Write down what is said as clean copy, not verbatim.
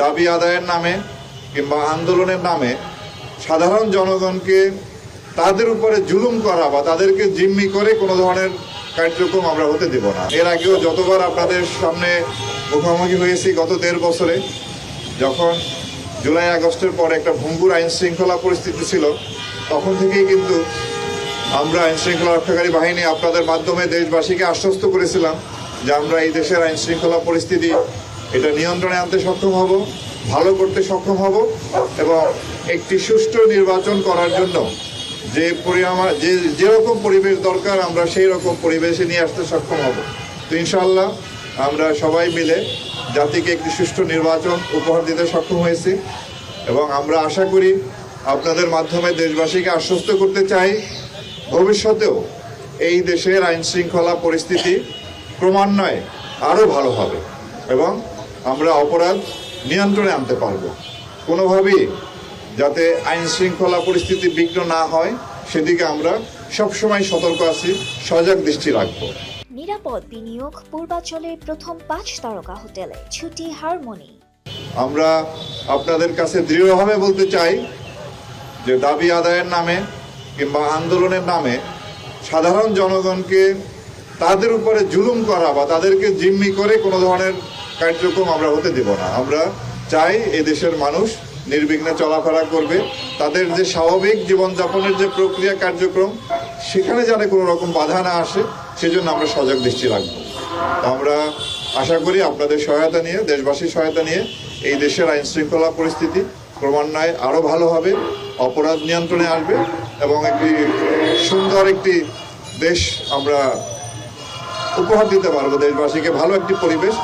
দাবি আদায়ের নামে কিংবা আন্দোলনের নামে সাধারণ জনগণকে তাদের উপরে জুলুম করা বা তাদেরকে জিম্মি করে কোনো ধরনের কার্যক্রম আমরা হতে দেব না। এর আগেও যতবার আপনাদের সামনে মুখোমুখি হয়েছি গত 1.5 বছরে, যখন জুলাই আগস্টের পরে একটা ভঙ্গুর আইন শৃঙ্খলা পরিস্থিতি ছিল, তখন থেকেই কিন্তু আমরা আইন শৃঙ্খলা রক্ষাকারী বাহিনী আপনাদের মাধ্যমে দেশবাসীকে আশ্বস্ত করেছিলাম যে আমরা এই দেশের আইন শৃঙ্খলা পরিস্থিতি এটা নিয়ন্ত্রণে আনতে সক্ষম হব, ভালো করতে সক্ষম হব এবং একটি সুষ্ঠু নির্বাচন করার জন্য যেরকম পরিবেশ দরকার আমরা সেই রকম পরিবেশে নিয়ে আসতে সক্ষম হব। তো ইনশাআল্লাহ আমরা সবাই মিলে জাতিকে একটি সুষ্ঠু নির্বাচন উপহার দিতে সক্ষম হয়েছি এবং আমরা আশা করি আপনাদের মাধ্যমে দেশবাসীকে আশ্বস্ত করতে চাই ভবিষ্যতেও এই দেশের আইন শৃঙ্খলা পরিস্থিতি ক্রমান্বয়ে আরও ভালো হবে এবং আমরা অপরাধ নিয়ন্ত্রণে আনতে পারব। কোনোভাবেই যাতে আইন শৃঙ্খলা পরিস্থিতি বিঘ্ন না হয় সেদিকে আমরা সবসময় সতর্ক আছি, সজাগ দৃষ্টি রাখব। নিরাপদ বিনিয়োগ পূর্বাঞ্চলের প্রথম 5 তারকা হোটেলে ছুটি হারমোনি। আমরা আপনাদের কাছে দৃঢ়ভাবে বলতে চাই যে দাবি আদায়ের নামে কিংবা আন্দোলনের নামে সাধারণ জনগণকে তাদের উপরে জুলুম করা বা তাদেরকে জিম্মি করে কোনো ধরনের কার্যক্রম আমরা হতে দেব না। আমরা চাই এদেশের মানুষ নির্বিঘ্নে চলাফেরা করবে, তাদের যে স্বাভাবিক জীবনযাপনের যে প্রক্রিয়া কার্যক্রম সেখানে যেন কোনো রকম বাধা না আসে সেজন্য আমরা সজাগ দৃষ্টি রাখবো। আমরা আশা করি আপনাদের সহায়তা নিয়ে, দেশবাসীর সহায়তা নিয়ে এই দেশের আইন শৃঙ্খলা পরিস্থিতি ক্রমান্বয়ে আরও ভালো হবে, অপরাধ নিয়ন্ত্রণে আসবে এবং একটি সুন্দর একটি দেশ আমরা উপহার দিতে পারবো দেশবাসীকে, ভালো একটি পরিবেশ